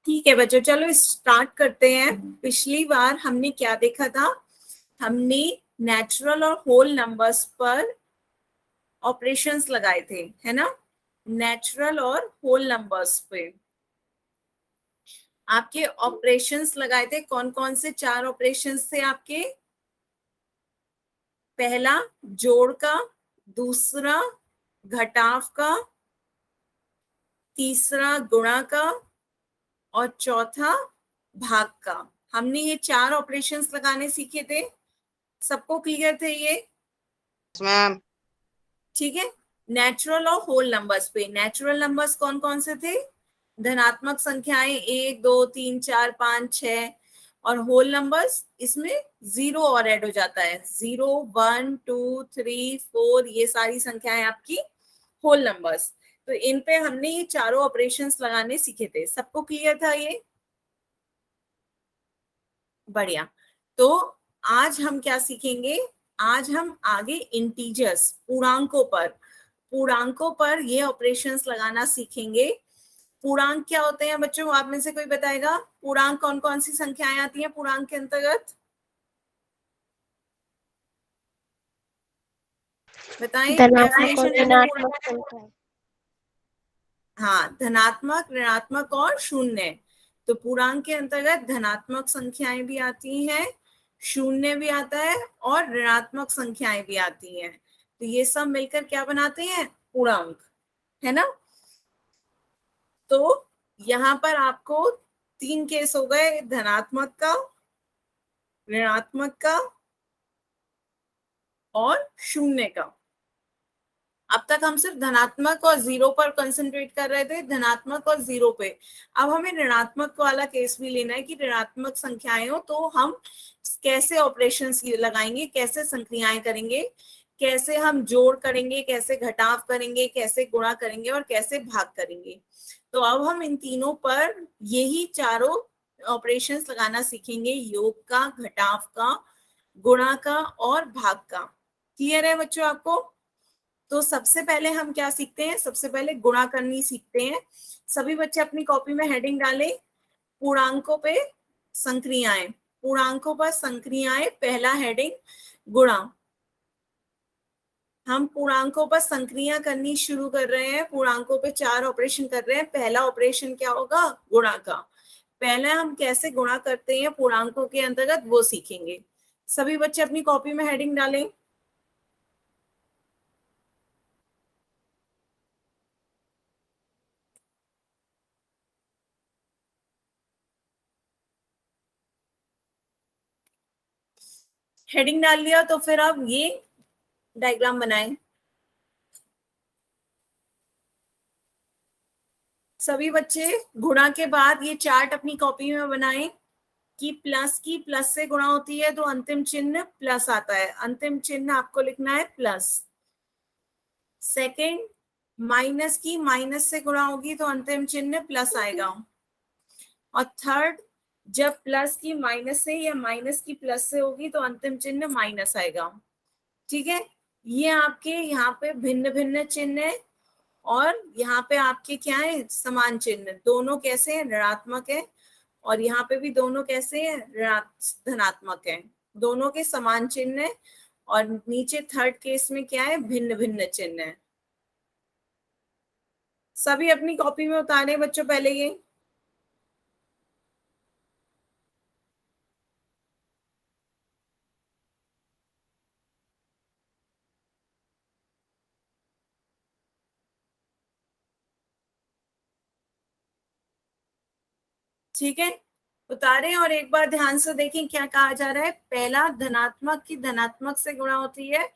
ठीक है बच्चों, चलो स्टार्ट करते हैं। पिछली बार हमने क्या देखा था? हमने नेचुरल और होल नंबर्स पर ऑपरेशंस लगाए थे, है ना? नेचुरल और होल नंबर्स पे आपके ऑपरेशंस लगाए थे। कौन कौन से 4 ऑपरेशंस थे आपके? पहला जोड़ का, दूसरा घटाव का, तीसरा गुणा का और चौथा भाग का। हमने ये 4 ऑपरेशंस लगाने सीखे थे। सबको क्लियर थे ये? मैम। ठीक है। नेचुरल और होल नंबर्स पे, नेचुरल नंबर्स कौन कौन से थे? धनात्मक संख्याएं 1 2 3 4 5 6। और होल नंबर्स, इसमें 0 और ऐड हो जाता है। 0 1 2 3 4, ये सारी संख्याएं आपकी होल नंबर्स। तो इन पे हमने ये चारों ऑपरेशंस लगाने सीखे थे। सबको क्लियर था ये? बढ़िया। तो आज हम क्या सीखेंगे? आज हम आगे इंटीजर्स, पूर्णांकों पर ये ऑपरेशंस लगाना सीखेंगे। पूर्णांक क्या होते हैं बच्चों? आप में से कोई बताएगा? पूर्णांक कौन कौन सी संख्याएं आती हैं पूर्णांक के अंतर्गत? बताएं। धनात्मक और डेफिनेशन ऋणात्मक संख्या। हाँ, धनात्मक, ऋणात्मक और शून्य। तो पूर्णांक के अंतर्गत धनात्मक संख्याएं भी आती हैं, शून्य भी आता है और ऋणात्मक संख्याएं भी आती हैं। तो ये सब मिलकर क्या बनाते हैं? पूर्णांक, है ना? तो यहाँ पर आपको 3 केस हो गए, धनात्मक का, ऋणात्मक का और शून्य का। अब तक हम सिर्फ धनात्मक और 0 पर कंसंट्रेट कर रहे थे, धनात्मक और 0 पे। अब हमें ऋणात्मक वाला केस भी लेना है कि ऋणात्मक संख्याएं हो तो हम कैसे ऑपरेशंस लगाएंगे, कैसे संक्रियाएं करेंगे, कैसे हम जोड़ करेंगे, कैसे घटाव करेंगे, कैसे गुणा करेंगे और कैसे भाग करेंगे। तो अब हम इन तीनों पर यही चारों ऑपरेशंस लगाना सीखेंगे, योग का, घटाव का, गुणा का और भाग का। क्लियर है बच्चों आपको? तो सबसे पहले हम क्या सीखते हैं? सबसे पहले गुणा करनी सीखते हैं। सभी बच्चे अपनी कॉपी में हेडिंग डालें, पूर्णांकों पे संक्रियाएं। पूर्णांकों पर संक्रियाएं, पहला हेडिंग गुणा। हम पूर्णांकों पर संक्रिया करनी शुरू कर रहे हैं। पूर्णांकों पे 4 ऑपरेशन कर रहे हैं। पहला ऑपरेशन क्या होगा? गुणा का। पहले हम कैसे गुणा करते हैं पूर्णांकों के अंतर्गत, वो सीखेंगे। सभी बच्चे अपनी कॉपी में हेडिंग डालें। हेडिंग डाल लिया तो फिर आप ये डायग्राम बनाएं। सभी बच्चे गुणा के बाद ये चार्ट अपनी कॉपी में बनाएं कि प्लस की प्लस से गुणा होती है तो अंतिम चिन्ह प्लस आता है। अंतिम चिन्ह आपको लिखना है प्लस। सेकंड, माइनस की माइनस से गुणा होगी तो अंतिम चिन्ह प्लस आएगा। और थर्ड, जब प्लस की माइनस से या माइनस की प्लस से होगी तो अंतिम चिन्ह माइनस आएगा। ठीक है। ये आपके यहाँ पे भिन्न भिन्न चिन्ह है और यहाँ पे आपके क्या है? समान चिन्ह। दोनों कैसे हैं? ऋणात्मक है। और यहाँ पे भी दोनों कैसे हैं? धनात्मक है। दोनों के समान चिन्ह है। और नीचे थर्ड केस में क्या है? भिन्न भिन्न चिन्ह है। सभी अपनी कॉपी में उतारे बच्चों पहले ये। ठीक है, उतारे और एक बार ध्यान से देखें क्या कहा जा रहा है। पहला, धनात्मक की धनात्मक से गुणा होती है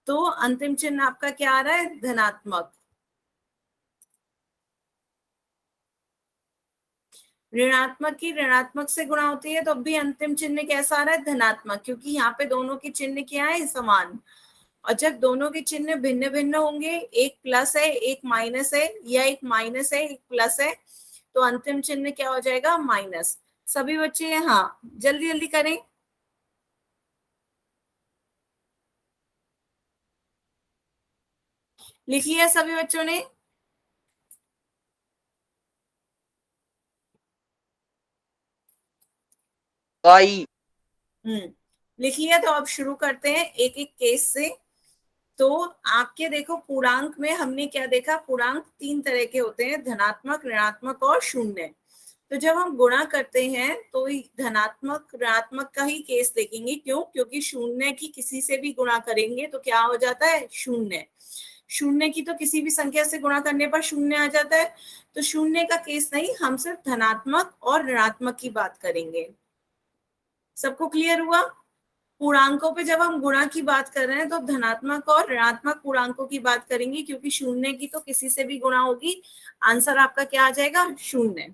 तो अंतिम चिन्ह आपका क्या आ रहा है? धनात्मक। ऋणात्मक की ऋणात्मक से गुणा होती है तो अब भी अंतिम चिन्ह कैसा आ रहा है? धनात्मक, क्योंकि यहाँ पे दोनों के चिन्ह क्या है? समान। और जब दोनों के चिन्ह भिन्न भिन्न होंगे, एक प्लस है एक माइनस है, या एक माइनस है एक प्लस है, तो अंतिम चिन्ह क्या हो जाएगा? माइनस। सभी बच्चे हाँ जल्दी जल्दी करें। लिख लिया सभी बच्चों ने? कई। लिख लिया? तो अब शुरू करते हैं एक एक केस से। तो आपके देखो पूर्णांक में हमने क्या देखा, पूर्णांक तीन तरह के होते हैं, धनात्मक, ऋणात्मक और शून्य। तो जब हम गुणा करते हैं तो धनात्मक ऋणात्मक का ही केस देखेंगे। क्यों? क्योंकि शून्य की किसी से भी गुणा करेंगे तो क्या हो जाता है? शून्य। शून्य की तो किसी भी संख्या से गुणा करने पर शून्य आ जाता है। तो शून्य का केस नहीं, हम सिर्फ धनात्मक और ऋणात्मक की बात करेंगे। सबको क्लियर हुआ? पूर्णांकों पे जब हम गुणा की बात कर रहे हैं तो धनात्मक और ऋणात्मक पूर्णांकों की बात करेंगे, क्योंकि शून्य की तो किसी से भी गुणा होगी, आंसर आपका क्या आ जाएगा? शून्य।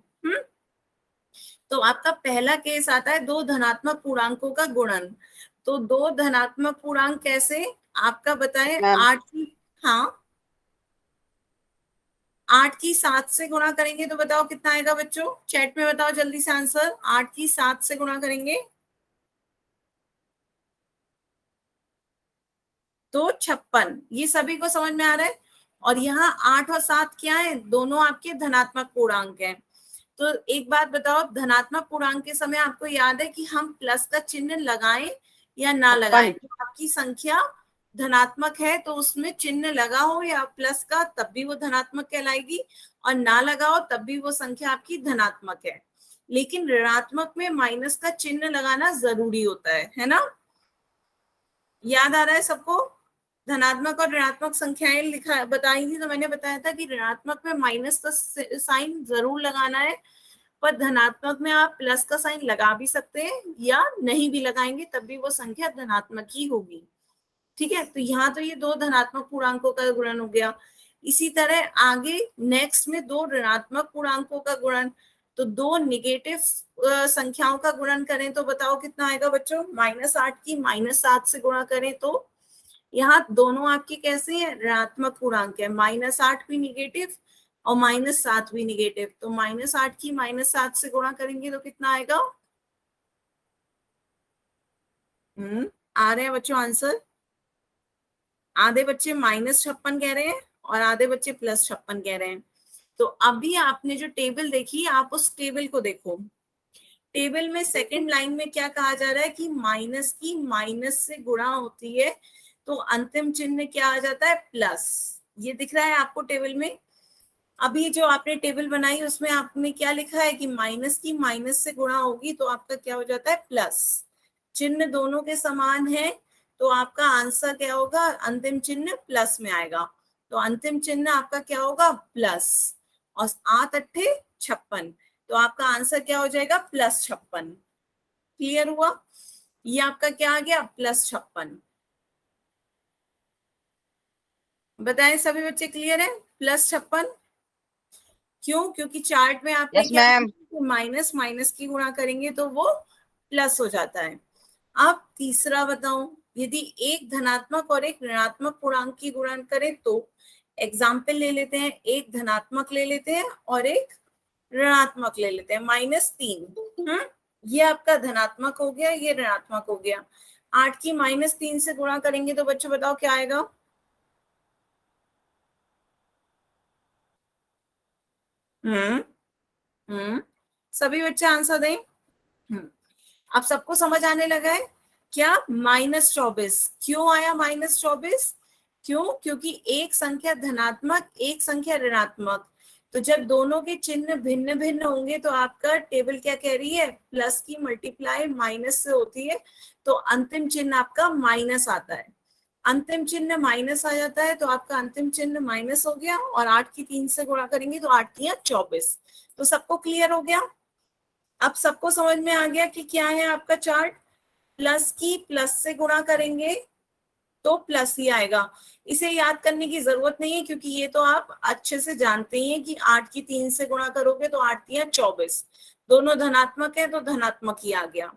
तो आपका पहला केस आता है दो धनात्मक पूर्णांकों का गुणन। तो दो धनात्मक पूर्णांक कैसे आपका बताएं? मैम 8 की, हाँ, 8 की 7 से गुणा करेंगे तो बताओ कितना आएगा बच्चों? चैट में बताओ जल्दी से आंसर। 8 की 7 से गुणा करेंगे तो 56। ये सभी को समझ में आ रहा है? और यहाँ 8 और 7 क्या है? दोनों आपके धनात्मक पूर्णांक हैं। तो एक बात बताओ, धनात्मक पूर्णांक के समय आपको याद है कि हम प्लस का चिन्ह लगाएं या ना लगाएं? 56। तो आपकी संख्या धनात्मक है तो उसमें चिन्ह लगा हो या प्लस का, तब भी वो धनात्मक कहलाएगी, और ना लगा हो तब भी वो संख्या आपकी धनात्मक है। लेकिन ऋणात्मक में माइनस का चिन्ह लगाना जरूरी होता है ना? याद आ रहा है सबको? धनात्मक और ऋणात्मक संख्याएं लिखा बताई थी तो मैंने बताया था कि ऋणात्मक में माइनस का साइन जरूर लगाना है, पर धनात्मक में आप प्लस का साइन लगा भी सकते हैं या नहीं भी लगाएंगे तब भी वो संख्या धनात्मक ही होगी। ठीक है? तो यहाँ तो ये दो धनात्मक पूर्णांकों का गुणन हो गया। इसी तरह आगे नेक्स्ट में दो ऋणात्मक पूर्णांकों का गुणन। तो दो निगेटिव संख्याओं का गुणन करें तो बताओ कितना आएगा बच्चों? -8 की -7 से गुणा करें तो यहाँ दोनों आपके कैसे हैं? ऋणात्मक पूर्णांक है। -8 भी निगेटिव और -7 भी निगेटिव। तो -8 की -7 से गुणा करेंगे तो कितना आएगा? आ रहे हैं बच्चों आंसर? आधे बच्चे -56 कह रहे हैं और आधे बच्चे +56 कह रहे हैं। तो अभी आपने जो टेबल देखी, आप उस टेबल को देखो। टेबल में सेकंड लाइन में क्या कहा जा रहा है कि माइनस की माइनस से गुणा होती है तो अंतिम चिन्ह क्या आ जाता है? प्लस। ये दिख रहा है आपको टेबल में? अभी जो आपने टेबल बनाई उसमें आपने क्या लिखा है कि माइनस की माइनस से गुणा होगी तो आपका क्या हो जाता है? प्लस। चिन्ह दोनों के समान है तो आपका आंसर क्या होगा? अंतिम चिन्ह प्लस में आएगा। तो अंतिम चिन्ह आपका क्या होगा? प्लस। और 8 अट्ठे 56, तो आपका आंसर क्या हो जाएगा? +56। क्लियर हुआ? ये आपका क्या आ गया? +56। बताएं सभी बच्चे क्लियर है? +56 क्यों? क्योंकि चार्ट में आपने यस क्या मैम। माइनस माइनस की गुणा करेंगे तो वो प्लस हो जाता है। अब तीसरा बताओ, यदि एक धनात्मक और एक ऋणात्मक पूर्णांक की गुणन करें तो एग्जाम्पल ले लेते हैं, एक धनात्मक ले लेते हैं और एक ऋणात्मक ले लेते हैं। -3, ये आपका धनात्मक हो गया, ये ऋणात्मक हो गया। 8 की -3 से गुणा करेंगे तो बच्चों बताओ क्या आएगा? हम्म सभी बच्चे आंसर दें। अब सबको समझ आने लगा है क्या? -24 क्यों आया? -24 क्यों? क्योंकि एक संख्या धनात्मक, एक संख्या ऋणात्मक। तो जब दोनों के चिन्ह भिन्न भिन्न होंगे तो आपका टेबल क्या कह रही है? प्लस की मल्टीप्लाई माइनस से होती है तो अंतिम चिन्ह आपका माइनस आता है। अंतिम चिन्ह माइनस आ जाता है तो आपका अंतिम चिन्ह माइनस हो गया, और 8 की 3 से गुणा करेंगे तो 8 3 24। तो सबको क्लियर हो गया? अब सबको समझ में आ गया कि क्या है आपका चार्ट? प्लस की प्लस से गुणा करेंगे तो प्लस ही आएगा। इसे याद करने की जरूरत नहीं है क्योंकि ये तो आप अच्छे से जानते ही हैं कि 8 की 3 से गुणा करोगे तो 8 3 24, दोनों धनात्मक है तो धनात्मक ही आ गया।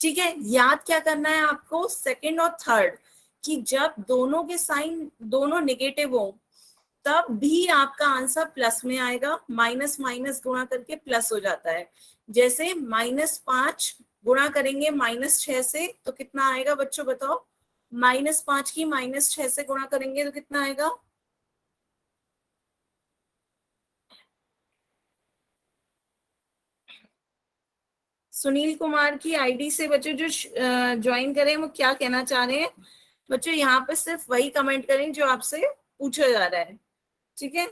ठीक है? याद क्या करना है आपको? सेकंड और थर्ड, कि जब दोनों के साइन दोनों निगेटिव हो तब भी आपका आंसर प्लस में आएगा। माइनस माइनस गुणा करके प्लस हो जाता है। जैसे -5 गुणा करेंगे -6 से तो कितना आएगा बच्चों बताओ? -5 की -6 से गुणा करेंगे तो कितना आएगा? सुनील कुमार की आईडी से बच्चों जो ज्वाइन करें वो क्या कहना चाह रहे हैं बच्चों, यहाँ पे सिर्फ वही कमेंट करें जो आपसे पूछा जा रहा है, ठीक है।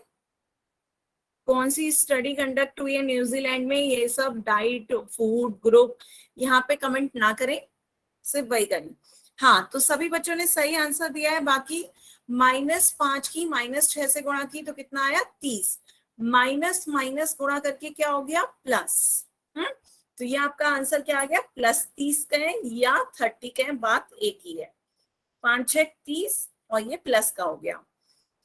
कौन सी स्टडी कंडक्ट हुई है न्यूजीलैंड में, ये सब डाइट फूड ग्रुप, यहाँ पे कमेंट ना करें, सिर्फ वही करें। हाँ, तो सभी बच्चों ने सही आंसर दिया है। बाकी -5 की -6 से गुणा की तो कितना आया 30, माइनस माइनस गुणा करके क्या हो गया प्लस। तो ये आपका आंसर क्या आ गया, +30 कहें या 30 कहें, बात एक ही है। 5 6 30 और ये प्लस का हो गया।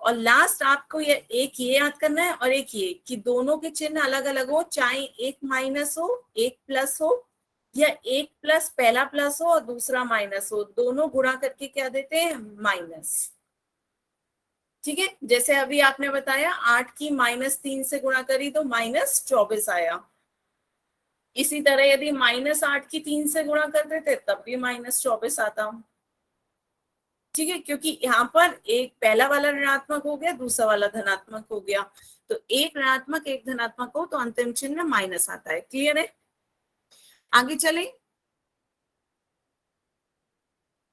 और लास्ट आपको ये एक ये याद करना है और एक ये कि दोनों के चिन्ह अलग अलग हो, चाहे एक माइनस हो एक प्लस हो, या एक प्लस पहला प्लस हो और दूसरा माइनस हो, दोनों गुणा करके क्या देते हैं माइनस। ठीक है, जैसे अभी आपने बताया 8 की -3 से गुणा करी तो -24 आया। इसी तरह यदि -8 की 3 से गुणा कर देते तब भी -24 आता। ठीक है, क्योंकि यहाँ पर एक पहला वाला ऋणात्मक हो गया, दूसरा वाला धनात्मक हो गया, तो एक ऋणात्मक एक धनात्मक हो तो अंतिम चिन्ह माइनस आता है। क्लियर है, आगे चले।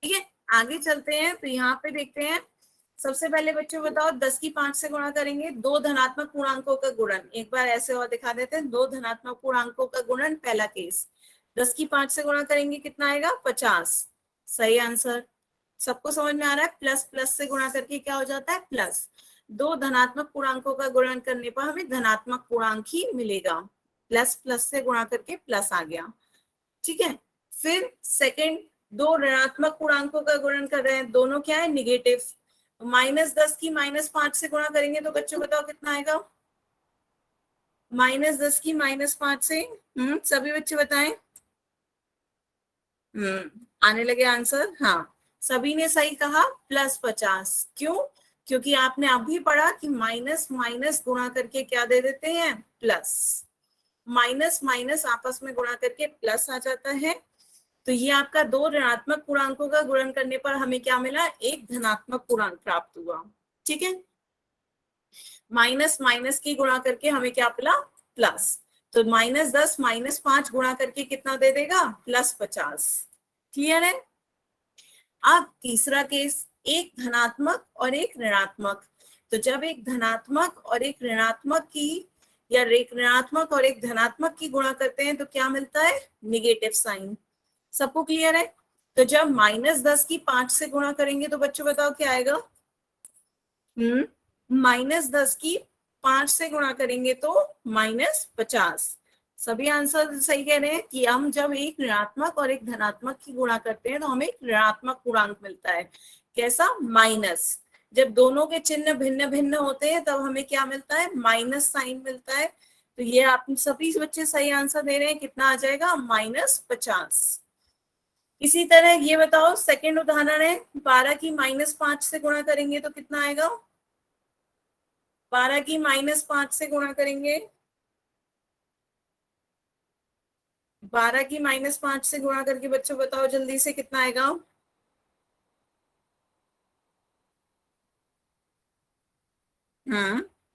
ठीक है, आगे चलते हैं। तो यहाँ पे देखते हैं, सबसे पहले बच्चों बताओ 10 की 5 से गुणा करेंगे, दो धनात्मक पूर्णांकों का गुणन। एक बार ऐसे और दिखा देते हैं, दो धनात्मक पूर्णांकों का गुणन, पहला केस। 10 की 5 से गुणा करेंगे कितना आएगा 50, सही आंसर। सबको समझ में आ रहा है, प्लस प्लस से गुणा करके क्या हो जाता है प्लस। दो धनात्मक पूर्णांकों का गुणन करने पर हमें धनात्मक पूर्णांक ही मिलेगा, प्लस प्लस से गुणा करके प्लस आ गया। ठीक है, फिर सेकंड, दो ऋणात्मक पूर्णांकों का गुणन कर रहे हैं, दोनों क्या है निगेटिव। -10 की -5 से गुणा करेंगे तो बच्चों बताओ कितना आएगा, -10 की -5 से। सभी बच्चे बताएं। आने लगे आंसर। हाँ, सभी ने सही कहा, +50। क्यों, क्योंकि आपने अभी पढ़ा कि माइनस माइनस गुणा करके क्या दे देते हैं प्लस, माइनस माइनस आपस में गुणा करके प्लस आ जाता है। तो ये आपका दो ऋणात्मक पूर्णांकों का गुणन करने पर हमें क्या मिला, एक धनात्मक पूर्णांक प्राप्त हुआ। ठीक है, माइनस माइनस की गुणा करके हमें क्या मिला प्लस। तो -10 -5 गुणा करके कितना दे देगा +50। क्लियर है। अब तीसरा केस, एक धनात्मक और एक ऋणात्मक। तो जब एक धनात्मक और एक ऋणात्मक की, या एक ऋणात्मक और एक धनात्मक की गुणा करते हैं तो क्या मिलता है निगेटिव साइन। सबको क्लियर है। तो जब -10 की 5 से गुणा करेंगे तो बच्चों बताओ क्या आएगा, -10 की 5 से गुणा करेंगे तो -50। सभी आंसर सही कह रहे हैं कि हम जब एक ऋणात्मक और एक धनात्मक की गुणा करते हैं तो हमें एक ऋणात्मक पूर्णांक मिलता है। कैसा, माइनस। जब दोनों के चिन्ह भिन्न भिन्न होते हैं तब हमें क्या मिलता है माइनस साइन मिलता है। तो ये आप सभी बच्चे सही आंसर दे रहे हैं, कितना आ जाएगा -50। इसी तरह ये बताओ, सेकंड उदाहरण है, 12 की -5 से गुणा करेंगे तो कितना आएगा, 12 की -5 से गुणा करेंगे, 12 की -5 से गुणा करके बच्चों बताओ जल्दी से कितना आएगा।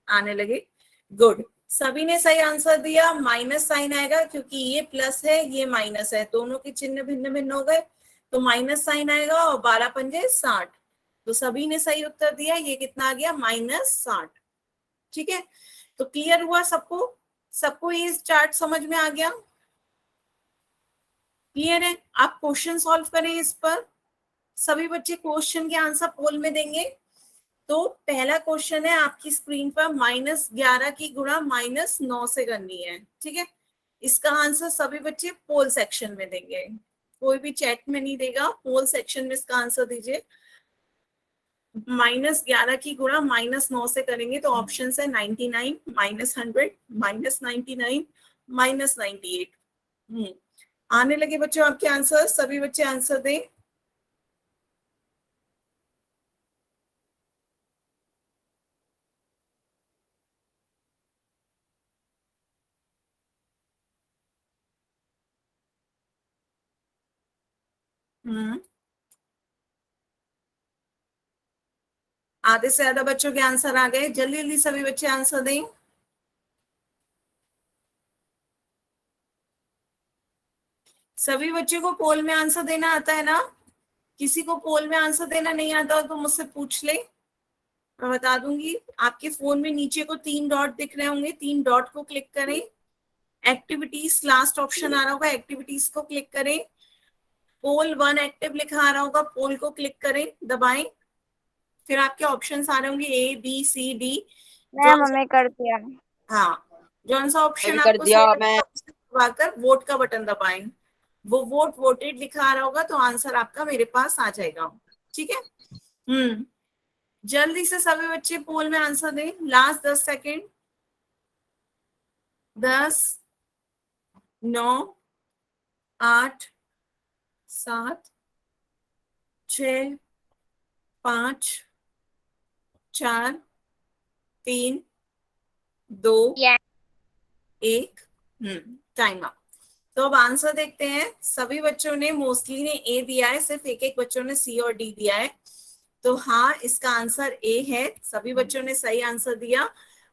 आने लगे, गुड। सभी ने सही आंसर दिया, माइनस साइन आएगा क्योंकि ये प्लस है ये माइनस है, दोनों के चिन्ह भिन्न भिन्न हो गए तो माइनस साइन आएगा, और 12 पंजे 60। तो सभी ने सही उत्तर दिया, ये कितना आ गया -60। ठीक है, तो क्लियर हुआ सबको, सबको ये चार्ट समझ में आ गया। क्लियर है, आप क्वेश्चन सॉल्व करें इस पर। सभी बच्चे क्वेश्चन के आंसर पोल में देंगे। तो पहला क्वेश्चन है आपकी स्क्रीन पर, -11 की गुणा -9 से करनी है। ठीक है, इसका आंसर सभी बच्चे पोल सेक्शन में देंगे, कोई भी चैट में नहीं देगा, पोल सेक्शन में इसका आंसर दीजिए। -11 की गुणा -9 से करेंगे तो ऑप्शन है 99, -100, -99, -98। आने लगे बच्चों आपके आंसर, सभी बच्चे आंसर दें। आधे से ज्यादा बच्चों के आंसर आ गए, जल्दी जल्दी सभी बच्चे आंसर दें। सभी बच्चे को पोल में आंसर देना आता है ना? किसी को पोल में आंसर देना नहीं आता हो तो मुझसे पूछ ले, मैं बता दूंगी। आपके फोन में नीचे को 3 डॉट दिख रहे होंगे, 3 डॉट को क्लिक करें। एक्टिविटीज लास्ट ऑप्शन आ रहा होगा, एक्टिविटीज को क्लिक करें। पोल 1 एक्टिव लिखा आ रहा होगा, पोल को क्लिक करें, दबाएं। फिर आपके ऑप्शंस आ रहे होंगे A B C D। Ma'am हमें कर दिया। हाँ, जौन सा मैं ऑप्शन भी कर आपको दिया। सही मैं लगेगा उसे दबाकर वोट का बटन दबाएं। वो वोट वोटेड लिखा आ रहा होगा तो आंसर आपका मेरे पास आ जाएगा। ठीक है। जल्दी से सभी बच्चे पोल में आंसर दें, लास्ट 10 सेकेंड। 10, 9, 8, 7, 6, 5, 4, 3, 2, 1। Time up. तो अब आंसर देखते हैं। सभी बच्चों ने, मोस्टली ने ए दिया है, सिर्फ एक एक बच्चों ने सी और डी दिया है। तो हाँ, इसका आंसर ए है। सभी बच्चों ने सही आंसर दिया।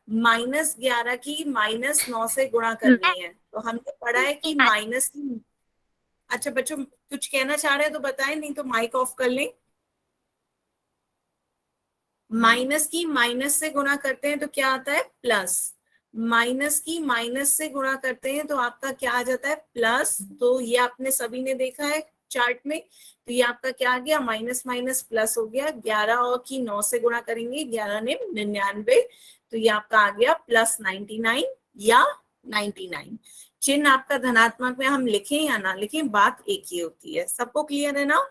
-11 की -9 से गुणा करनी है। तो हमने पढ़ा है कि माइनस की। अच्छा बच्चों, कुछ कहना चाह रहे हैं तो बताएं, नहीं तो माइक ऑफ कर लें। माइनस की माइनस से गुणा करते हैं तो क्या आता है? प्लस। माइनस की माइनस से गुणा करते हैं तो आपका क्या आ जाता है? प्लस। तो ये आपने सभी ने देखा है चार्ट में। तो ये आपका क्या आ गया? माइनस माइनस प्लस हो गया। 11 और की 9 से गुणा करेंगे, 11 ने 99, तो ये आपका आ गया +99 या 99। चिन्ह आपका धनात्मक में हम लिखें या ना लिखें, बात एक ही होती है। सबको क्लियर है ना?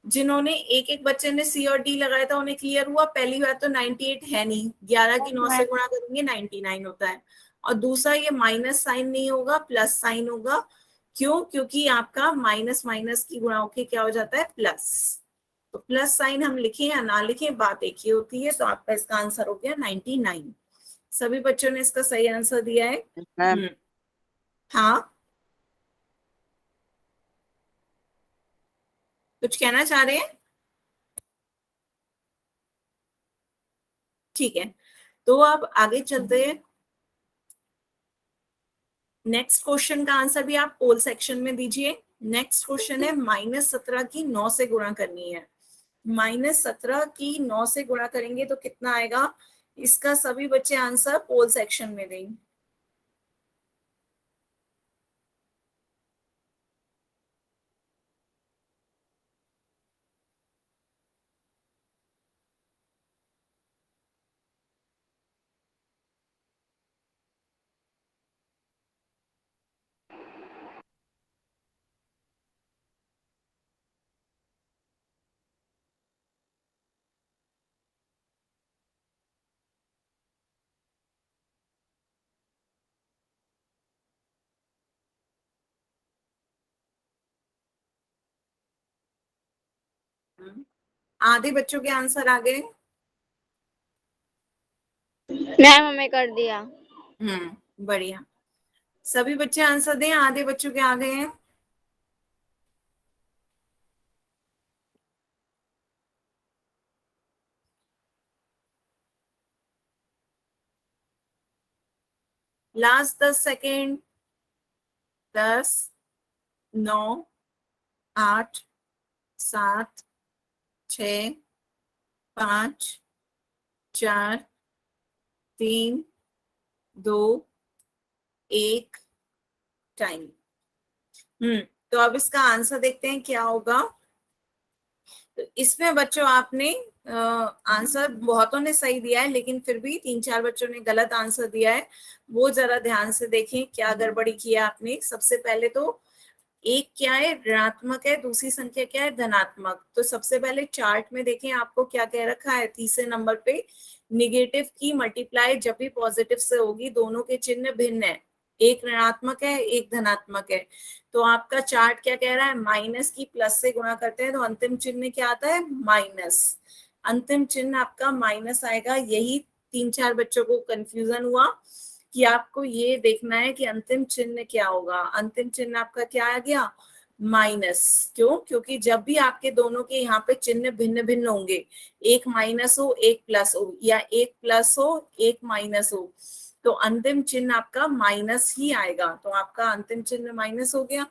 जिन्होंने एक एक बच्चे ने सी और डी लगाया था उन्हें क्लियर हुआ। पहली बात तो 98 है नहीं, 11 की 9 से गुणा करेंगे 99 होता है। और दूसरा, ये माइनस साइन नहीं होगा, प्लस साइन होगा। क्यों? क्योंकि आपका माइनस माइनस की गुणा होके क्या हो जाता है? प्लस। तो प्लस साइन हम लिखें या ना लिखें, बात एक ही होती है। तो आपका इसका आंसर हो गया 99। सभी बच्चों ने इसका सही आंसर दिया है। मैम हाँ, कुछ कहना चाह रहे हैं? ठीक है, तो अब आगे चलते हैं। नेक्स्ट क्वेश्चन का आंसर भी आप पोल सेक्शन में दीजिए। नेक्स्ट क्वेश्चन है -17 की 9 से गुणा करनी है। -17 की 9 से गुणा करेंगे तो कितना आएगा? इसका सभी बच्चे आंसर पोल सेक्शन में दें। आधे बच्चों के आंसर आ गए। मैम हमें कर दिया। बढ़िया। सभी बच्चे आंसर दें, आधे बच्चों के आ गए हैं। Last 10 second. 10, 9, 8, 7, 6, 5, 4, 3, 2, 1। टाइम। तो अब इसका आंसर देखते हैं क्या होगा। तो इसमें बच्चों आपने आंसर बहुतों ने सही दिया है, लेकिन फिर भी 3-4 बच्चों ने गलत आंसर दिया है। वो जरा ध्यान से देखें क्या गड़बड़ी किया आपने। सबसे पहले तो एक क्या है? ऋणात्मक है। दूसरी संख्या क्या है? धनात्मक। तो सबसे पहले चार्ट में देखें आपको क्या कह रखा है तीसरे नंबर पे। निगेटिव की मल्टीप्लाई जब भी पॉजिटिव से होगी, दोनों के चिन्ह भिन्न है। एक ऋणात्मक है, एक धनात्मक है। तो आपका चार्ट क्या कह रहा है? माइनस की प्लस से गुणा करते हैं तो अंतिम चिन्ह क्या आता है? माइनस। अंतिम चिन्ह आपका माइनस आएगा। यही 3-4 बच्चों को कंफ्यूजन हुआ कि आपको ये देखना है कि अंतिम चिन्ह क्या होगा। अंतिम चिन्ह आपका क्या आ गया? माइनस। क्यों? क्योंकि जब भी आपके दोनों के यहाँ पे चिन्ह भिन्न भिन्न होंगे, एक माइनस हो एक प्लस हो, या एक प्लस हो एक माइनस हो, तो अंतिम चिन्ह आपका माइनस ही आएगा। तो आपका अंतिम चिन्ह माइनस हो गया।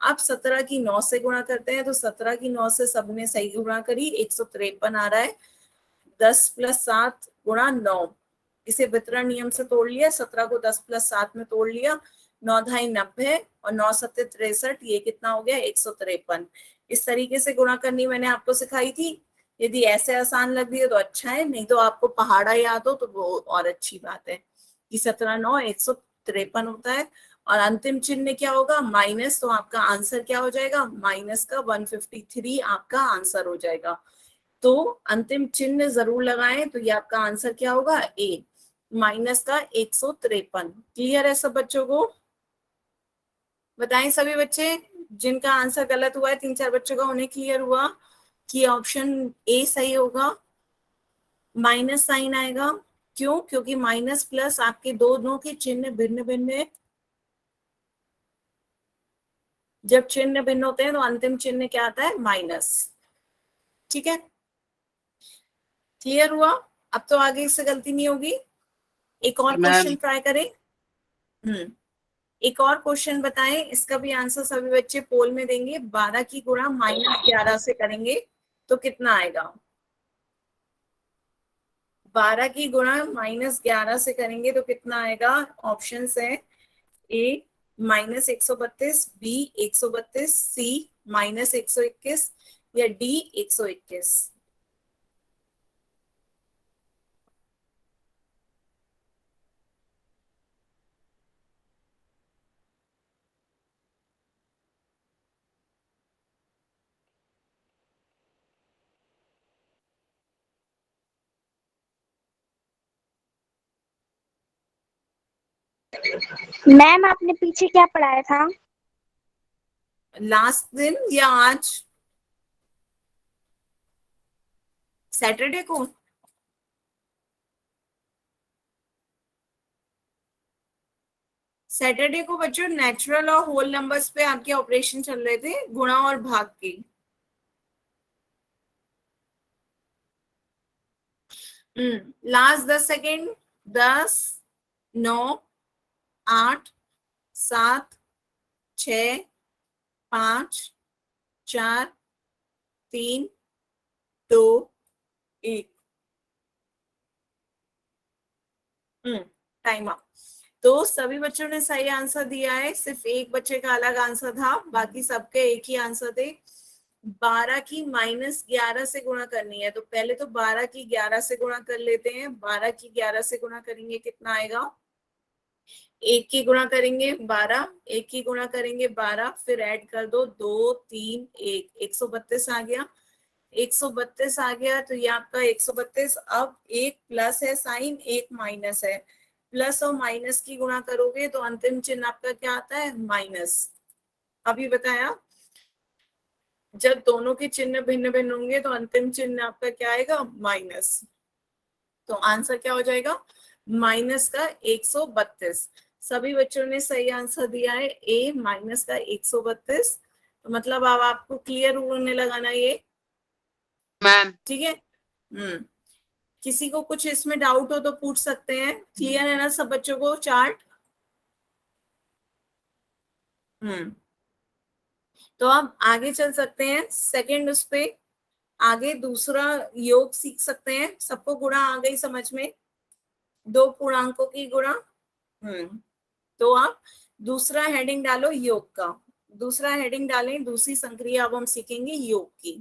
अब 17 की 9 से गुणा करते हैं, तो 17 की 9 से सबने सही गुणा करी, 153 आ रहा है। 10 + 7 × 9, इसे वितरण नियम से तोड़ लिया, 17 को 10 + 7 में तोड़ लिया, 9 ढाई 90 और 9 सत्ते 63, ये कितना हो गया 153। इस तरीके से गुणा करनी मैंने आपको सिखाई थी। यदि ऐसे आसान लग रही है तो अच्छा है, नहीं तो आपको पहाड़ा याद हो तो वो और अच्छी बात है कि 17 9 153 होता है। और अंतिम चिन्ह क्या होगा, माइनस, तो आपका आंसर क्या हो जाएगा, माइनस का 153 आपका आंसर हो जाएगा। तो अंतिम चिन्ह जरूर लगाएं, तो ये आपका आंसर क्या होगा, ए, माइनस का 153। क्लियर है सब बच्चों को? बताएं सभी बच्चे, जिनका आंसर गलत हुआ है 3-4 बच्चों का, उन्हें क्लियर हुआ कि ऑप्शन ए सही होगा, माइनस साइन आएगा। क्यों? क्योंकि माइनस प्लस आपके दोनों के चिन्ह भिन्न भिन्न है। जब चिन्ह भिन्न होते हैं तो अंतिम चिन्ह क्या आता है, माइनस। ठीक है, क्लियर हुआ? अब तो आगे इससे गलती नहीं होगी। एक और मैम। क्वेश्चन ट्राई करें। एक और क्वेश्चन बताएं, इसका भी आंसर सभी बच्चे पोल में देंगे। 12 की गुणा -11 से करेंगे तो कितना आएगा? 12 की गुणा -11 से करेंगे तो कितना आएगा? ऑप्शंस है, ए -132, बी 132, सी -121 या डी 121। मैम आपने पीछे क्या पढ़ाया था? लास्ट दिन या आज, सैटरडे को? सैटरडे को बच्चों नेचुरल और होल नंबर्स पे आपके ऑपरेशन चल रहे थे, गुणा और भाग के। Last 10 second, 10 9 8 7 6 5 4 3 2 1। Time up. तो सभी बच्चों ने सही आंसर दिया है, सिर्फ एक बच्चे का अलग आंसर था, बाकी सबके एक ही आंसर थे। 12 की -11 से गुणा करनी है, तो पहले तो 12 की 11 से गुणा कर लेते हैं। 12 की 11 से गुणा करेंगे कितना आएगा? एक की गुणा करेंगे 12, एक की गुणा करेंगे 12, फिर ऐड कर दो 2 3 1, 132 आ गया। 132 आ गया, तो ये आपका 132। अब एक प्लस है साइन, एक माइनस है, प्लस और माइनस की गुणा करोगे तो अंतिम चिन्ह आपका क्या आता है, माइनस। अभी बताया, जब दोनों के चिन्ह भिन्न भिन्न होंगे तो अंतिम चिन्ह आपका क्या आएगा, माइनस। तो आंसर क्या हो जाएगा, माइनस का 132। सभी बच्चों ने सही आंसर दिया है, ए माइनस का 132। तो मतलब अब आपको क्लियर होने लगा ना ये? मैम। ठीक है। किसी को कुछ इसमें डाउट हो तो पूछ सकते हैं। क्लियर है ना सब बच्चों को चार्ट? तो अब आगे चल सकते हैं सेकंड उस पे। आगे दूसरा योग सीख सकते हैं। सबको गुणा आ गई समझ में, दो पूर्णांकों की गुणा। तो आप दूसरा हेडिंग डालो योग का। दूसरा हेडिंग डालें, दूसरी संक्रिया अब हम सीखेंगे योग की।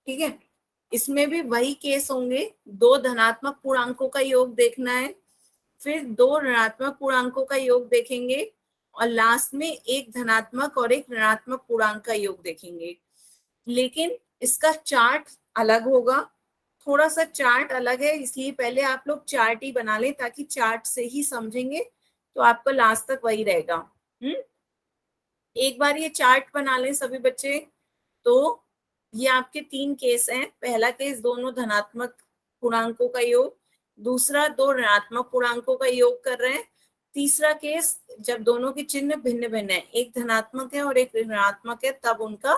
ठीक है, इसमें भी वही केस होंगे, दो धनात्मक पूर्णांकों का योग देखना है, फिर दो ऋणात्मक पूर्णांकों का योग देखेंगे, और लास्ट में एक धनात्मक और एक ऋणात्मक पूर्णांक का योग देखेंगे। लेकिन इसका चार्ट अलग होगा, थोड़ा सा चार्ट अलग है, इसलिए पहले आप लोग चार्ट ही बना लें, ताकि चार्ट से ही समझेंगे तो आपको लास्ट तक वही रहेगा। एक बार ये चार्ट बना लें सभी बच्चे। तो ये आपके 3 केस हैं। पहला केस दोनों धनात्मक पूर्णांकों का योग, दूसरा दो ऋणात्मक पूर्णांकों का योग कर रहे हैं, तीसरा केस जब दोनों के चिन्ह भिन्न भिन्न है, एक धनात्मक है और एक ऋणात्मक है, तब उनका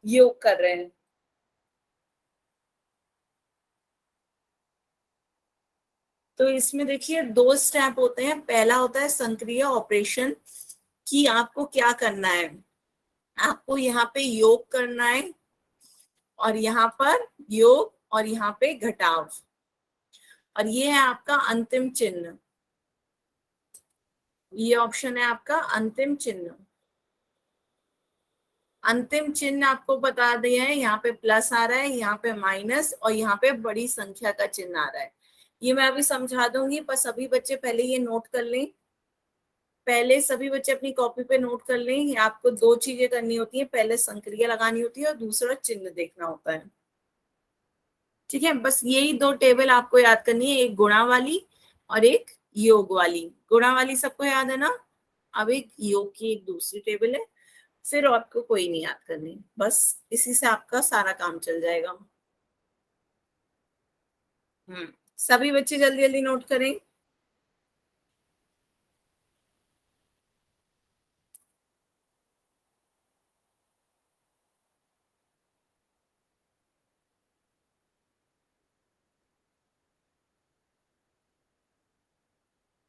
योग कर रहे हैं। तो इसमें देखिए 2 स्टेप होते हैं। पहला होता है संक्रिय ऑपरेशन, कि आपको क्या करना है, आपको यहाँ पे योग करना है और यहाँ पर योग और यहाँ पे घटाव, और ये है आपका अंतिम चिन्ह। ये ऑप्शन है आपका अंतिम चिन्ह। अंतिम चिन्ह आपको बता दिया है, यहाँ पे प्लस आ रहा है, यहाँ पे माइनस, और यहाँ पे बड़ी संख्या का चिन्ह आ रहा है। ये मैं अभी समझा दूंगी, पर सभी बच्चे पहले ये नोट कर लें। पहले सभी बच्चे अपनी कॉपी पे नोट कर लें। ये आपको 2 चीजें करनी होती है, पहले संक्रिया लगानी होती है और दूसरा चिन्ह देखना होता है। ठीक है, बस यही 2 टेबल आपको याद करनी है, एक गुणा वाली और एक योग वाली। गुणा वाली सबको याद है ना। अब एक योग की एक दूसरी टेबल है, फिर आपको कोई नहीं याद करनी, बस इसी से आपका सारा काम चल जाएगा। सभी बच्चे जल्दी जल्दी नोट करें।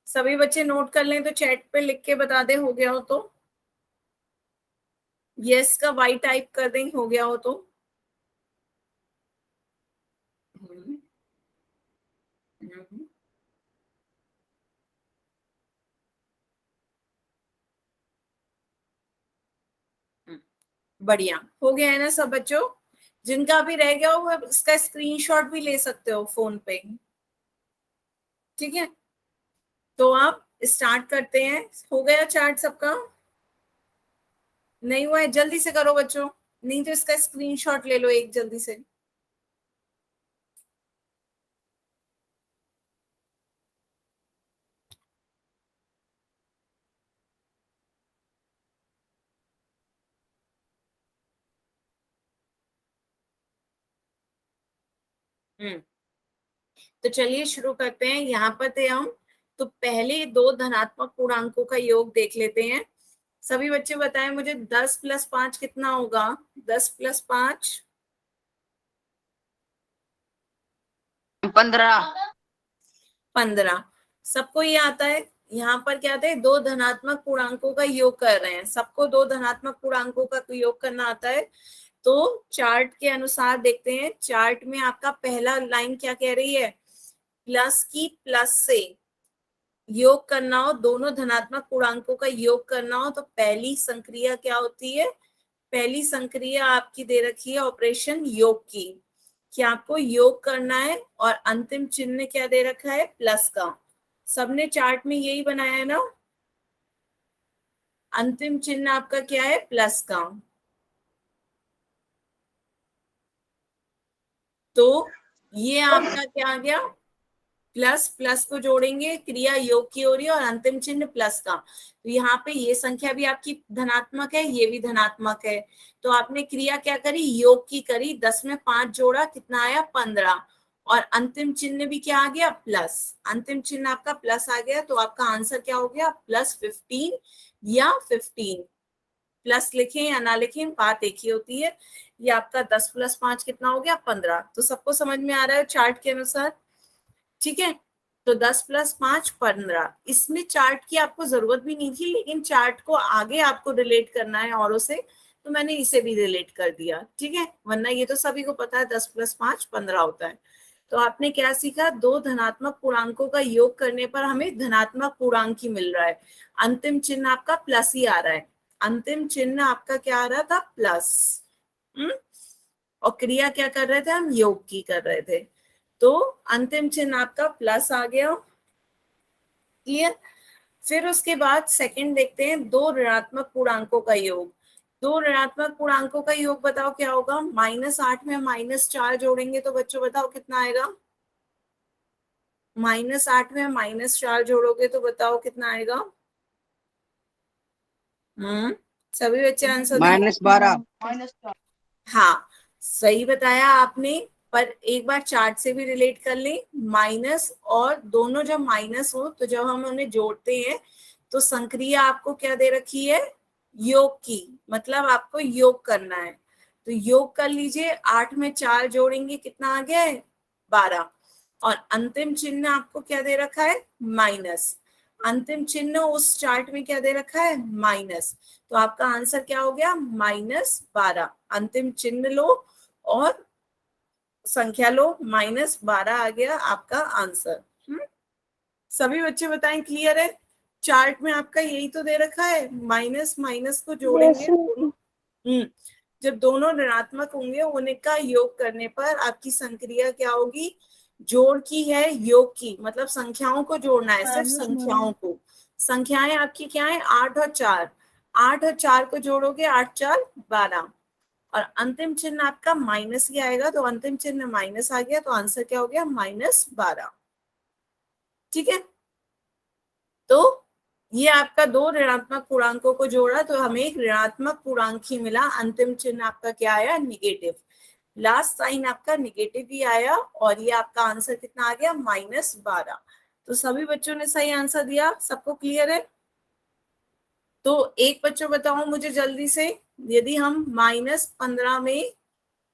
सभी बच्चे नोट कर लें तो चैट पे लिख के बता दें, हो गया हो तो। यस का वाई टाइप कर दें, हो गया हो तो। हम्म, हम्म, हम्म। बढ़िया, हो गया है ना सब बच्चों। जिनका भी रह गया हो वो इसका स्क्रीनशॉट भी ले सकते हो फोन पे। ठीक है, तो आप स्टार्ट करते हैं। हो गया चार्ट सबका? नहीं हुआ है? जल्दी से करो बच्चों, नहीं तो इसका स्क्रीनशॉट ले लो एक जल्दी से। तो चलिए शुरू करते हैं। यहाँ पर थे हम, तो पहले 2 धनात्मक पूर्णांकों का योग देख लेते हैं। सभी बच्चे बताएं मुझे 10 + 5 कितना होगा? 10 + 5 15। 15। सबको ये आता है। यहाँ पर क्या आता है, 2 धनात्मक पूर्णांकों का योग कर रहे हैं, सबको 2 धनात्मक पूर्णांकों का योग करना आता है। तो चार्ट के अनुसार देखते हैं, चार्ट में आपका पहला लाइन क्या कह रही है, प्लस की प्लस से योग करना हो, दोनों धनात्मक पूर्णांकों का योग करना हो, तो पहली संक्रिया क्या होती है? पहली संक्रिया आपकी दे रखी है ऑपरेशन योग की, कि आपको योग करना है, और अंतिम चिन्ह क्या दे रखा है? प्लस का। सबने चार्ट में यही बनाया है ना। अंतिम चिन्ह आपका क्या है? प्लस का। तो ये आपका क्या आ गया? प्लस प्लस को जोड़ेंगे, क्रिया योग की हो रही है, और अंतिम चिन्ह प्लस का। तो यहाँ पे ये संख्या भी आपकी धनात्मक है, ये भी धनात्मक है। तो आपने क्रिया क्या करी? योग की करी। 10 में 5 जोड़ा, कितना आया? 15। और अंतिम चिन्ह भी क्या आ गया? प्लस। अंतिम चिन्ह आपका प्लस आ गया, तो आपका आंसर क्या हो गया? +15 या 15। प्लस लिखें या ना लिखें, बात एक ही होती है। ये आपका 10 + 5 कितना हो गया? 15। तो सबको समझ में आ रहा है चार्ट के अनुसार? ठीक है, तो 10 + 5 15। इसमें चार्ट की आपको जरूरत भी नहीं थी, लेकिन चार्ट को आगे आपको रिलेट करना है औरों से, तो मैंने इसे भी रिलेट कर दिया। ठीक है, वरना ये तो सभी को पता है 10 + 5 15 होता है। तो आपने क्या सीखा? 2 धनात्मक पूर्णांकों का योग करने पर हमें धनात्मक पूर्णांक ही मिल रहा है। अंतिम चिन्ह आपका प्लस ही आ रहा है। अंतिम चिन्ह आपका क्या आ रहा था? प्लस। और क्रिया क्या कर रहे थे हम? योग की कर रहे थे। तो अंतिम चिन्ह आपका प्लस आ गया। क्लियर? फिर उसके बाद सेकंड देखते हैं, 2 ऋणात्मक पूर्णांकों का योग। 2 ऋणात्मक पूर्णांकों का योग बताओ क्या होगा? -8 में -4 जोड़ेंगे तो बच्चों बताओ कितना आएगा? -8 में -4 जोड़ोगे तो बताओ कितना आएगा? सभी बच्चे आंसर दें। -12। हाँ, सही बताया आपने। पर एक बार चार्ट से भी रिलेट कर लें। माइनस और दोनों जब माइनस हो, तो जब हम उन्हें जोड़ते हैं तो संक्रिया आपको क्या दे रखी है? योग की। मतलब आपको योग करना है, तो योग कर लीजिए। 8 में 4 जोड़ेंगे, कितना आ गया है? 12। और अंतिम चिन्ह आपको क्या दे रखा है, माइनस। अंतिम चिन्ह उस चार्ट में क्या दे रखा है, माइनस। तो आपका आंसर क्या हो गया, -12। अंतिम चिन्ह लो और संख्या लो, -12 आ गया आपका आंसर। सभी बच्चे बताएं, क्लियर है? चार्ट में आपका यही तो दे रखा है, माइनस माइनस को जोड़ेंगे दोनों। जब दोनों ऋणात्मक होंगे उनका योग करने पर आपकी संक्रिया क्या होगी, जोड़ की है, योग की, मतलब संख्याओं को जोड़ना है, सिर्फ संख्याओं को। संख्याएं आपकी क्या है, 8 और 4। 8 और 4 को जोड़ोगे, 8 4 12, और अंतिम चिन्ह आपका माइनस ही आएगा, तो अंतिम चिन्ह माइनस आ गया, तो आंसर क्या हो गया, -12। ठीक है, तो ये आपका दो ऋणात्मक पूर्णांकों को जोड़ा तो हमें एक ऋणात्मक पूर्णांक ही मिला। अंतिम चिन्ह आपका क्या आया, निगेटिव। लास्ट साइन आपका निगेटिव ही आया, और ये आपका आंसर कितना आ गया, -12। तो सभी बच्चों ने सही आंसर दिया, सबको क्लियर है? तो एक बच्चों बताओ मुझे जल्दी से, यदि हम -15 में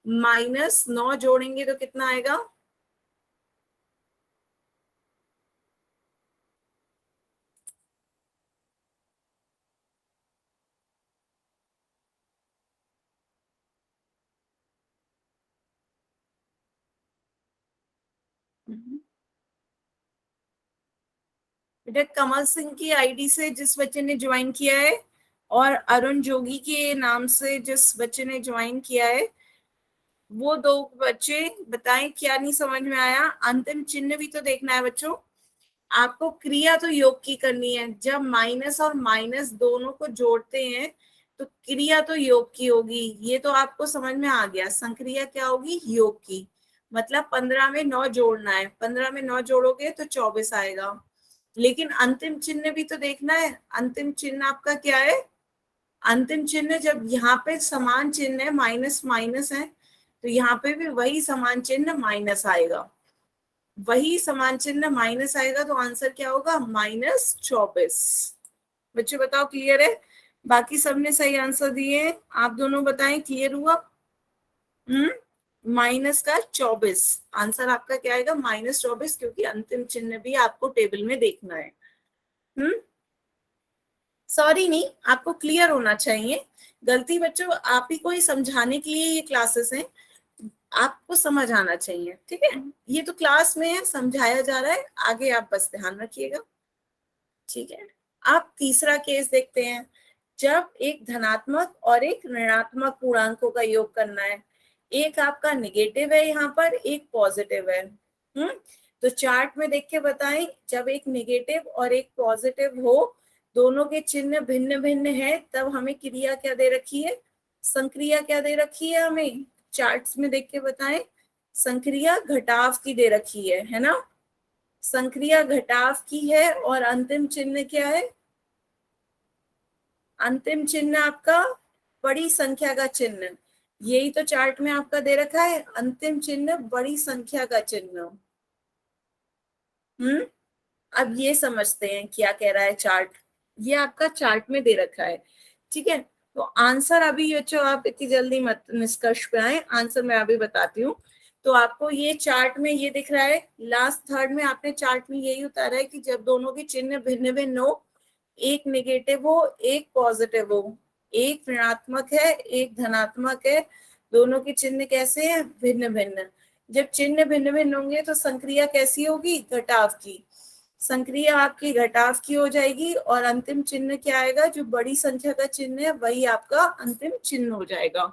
-9 जोड़ेंगे तो कितना आएगा? बेटा कमल सिंह की आईडी से जिस बच्चे ने ज्वाइन किया है, और अरुण जोगी के नाम से जिस बच्चे ने ज्वाइन किया है, वो दो बच्चे बताएं क्या नहीं समझ में आया। अंतिम चिन्ह भी तो देखना है बच्चों, आपको क्रिया तो योग की करनी है। जब माइनस और माइनस दोनों को जोड़ते हैं तो क्रिया तो योग की होगी, ये तो आपको समझ में आ गया। संक्रिया क्या होगी, योग की, मतलब 15 में 9 जोड़ना है। 15 में 9 जोड़ोगे तो 24 आएगा। लेकिन अंतिम चिन्ह भी तो देखना है। अंतिम चिन्ह आपका क्या है, अंतिम चिन्ह जब यहाँ पे समान चिन्ह है, माइनस माइनस है, तो यहाँ पे भी वही समान चिन्ह माइनस आएगा। वही समान चिन्ह माइनस आएगा, तो आंसर क्या होगा, -24। बच्चे बताओ क्लियर है? बाकी सबने सही आंसर दिए हैं, आप दोनों बताएं क्लियर हुआ? -24 आंसर आपका क्या आएगा, -24, क्योंकि अंतिम चिन्ह भी आपको टेबल में देखना है। सॉरी नहीं, आपको क्लियर होना चाहिए। गलती बच्चों आप ही को ही समझाने के लिए ये क्लासेस हैं, आपको समझ आना चाहिए। ठीक है, ये तो क्लास में है, समझाया जा रहा है, आगे आप बस ध्यान रखिएगा। ठीक है, आप तीसरा केस देखते हैं। जब एक धनात्मक और एक ऋणात्मक पूर्णांकों का योग करना है, एक आपका निगेटिव है यहाँ पर, एक पॉजिटिव है। तो चार्ट में देख के बताएं, जब एक निगेटिव और एक पॉजिटिव हो, दोनों के चिन्ह भिन्न भिन्न है, तब हमें क्रिया क्या दे रखी है, संक्रिया क्या दे रखी है हमें, चार्ट्स में देख के बताएं। संक्रिया घटाव की दे रखी है ना? संक्रिया घटाव की है, और अंतिम चिन्ह क्या है, अंतिम चिन्ह आपका बड़ी संख्या का चिन्ह। यही तो चार्ट में आपका दे रखा है, अंतिम चिन्ह बड़ी संख्या का चिन्ह। अब ये समझते हैं क्या कह रहा है चार्ट। ये आपका चार्ट में दे रखा है, ठीक है। तो आंसर अभी बच्चों आप इतनी जल्दी मत निष्कर्ष पे आए, आंसर मैं अभी बताती हूँ। तो आपको ये चार्ट में ये दिख रहा है, लास्ट थर्ड में आपने चार्ट में यही उतारा है कि जब दोनों के चिन्ह भिन्न भिन्न हो, एक नेगेटिव हो एक पॉजिटिव हो, एक ऋणात्मक है एक धनात्मक है, दोनों के चिन्ह कैसे हैं, भिन्न भिन्न। जब चिन्ह भिन्न भिन्न होंगे तो संक्रिया कैसी होगी, घटाव की। संक्रिया आपकी घटाव की हो जाएगी, और अंतिम चिन्ह क्या आएगा, जो बड़ी संख्या का चिन्ह है वही आपका अंतिम चिन्ह हो जाएगा।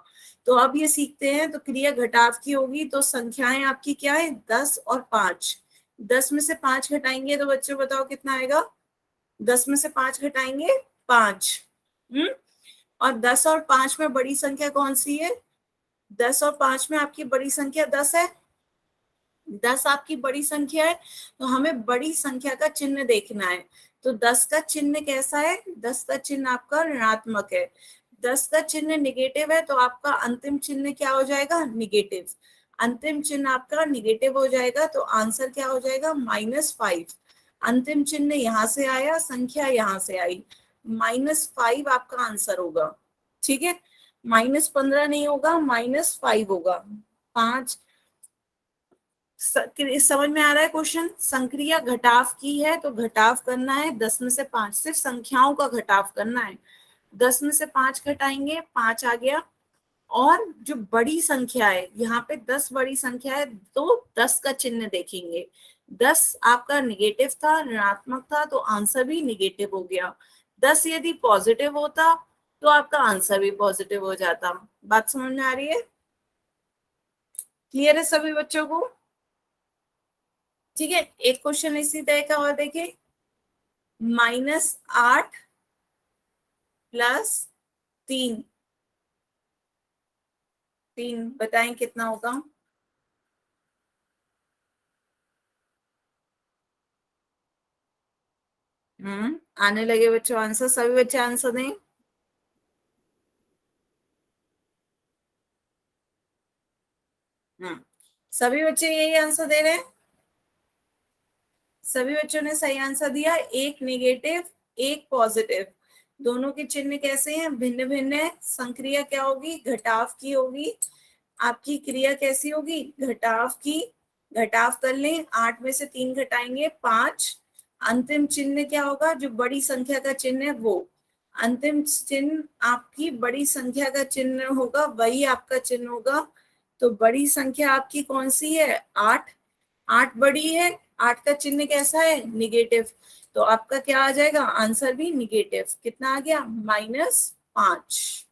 तो अब ये सीखते हैं, तो क्रिया घटाव की होगी, तो संख्याएं आपकी क्या है, 10 और 5। 10 में से 5 घटाएंगे तो बच्चों बताओ कितना आएगा, 10 में से 5 घटाएंगे 5। और 10 और 5 में बड़ी संख्या कौन सी है, 10 और 5 में आपकी बड़ी संख्या 10 है। 10 आपकी बड़ी संख्या है, तो हमें बड़ी संख्या का चिन्ह देखना है। तो 10 का चिन्ह कैसा है, 10 का चिन्ह आपका ऋणात्मक है। 10 का चिन्ह निगेटिव है, तो आपका अंतिम चिन्ह क्या हो जाएगा, निगेटिव। अंतिम चिन्ह आपका निगेटिव हो जाएगा, तो आंसर क्या हो जाएगा, -5। अंतिम चिन्ह यहाँ से आया, संख्या यहाँ से आई, -5 आपका आंसर होगा। ठीक है, -15 नहीं होगा, -5 होगा। 5 समझ में आ रहा है क्वेश्चन? संक्रिया घटाव की है तो घटाव करना है 10 में से 5, सिर्फ संख्याओं का घटाव करना है। 10 में से 5 घटाएंगे, 5 आ गया। और जो बड़ी संख्या है, यहाँ पे 10 बड़ी संख्या है तो 10 का चिन्ह देखेंगे। 10 आपका निगेटिव था, ऋणात्मक था, तो आंसर भी निगेटिव हो गया। 10 यदि पॉजिटिव होता तो आपका आंसर भी पॉजिटिव हो जाता। बात समझ में आ रही है? क्लियर है सभी बच्चों को? ठीक है, एक क्वेश्चन इसी तरह का और देखें। -8 + 3, 3 बताएं कितना होगा? आने लगे बच्चों आंसर, सभी बच्चे आंसर दें। सभी बच्चे यही आंसर दे रहे हैं? सभी बच्चों ने सही आंसर दिया। एक नेगेटिव, एक पॉजिटिव, दोनों के चिन्ह कैसे हैं? भिन्न भिन्न है। संक्रिया क्या होगी? घटाव की होगी। आपकी क्रिया कैसी होगी? घटाव की। घटाव कर लें, 8 में से 3 घटाएंगे, 5। अंतिम चिन्ह क्या होगा? जो बड़ी संख्या का चिन्ह है वो अंतिम चिन्ह आपकी बड़ी संख्या का चिन्ह होगा, वही आपका चिन्ह होगा। तो बड़ी संख्या आपकी कौन सी है? 8। 8 बड़ी है, 8 का चिन्ह कैसा है? निगेटिव। तो आपका क्या आ जाएगा? आंसर भी निगेटिव। कितना आ गया? -5।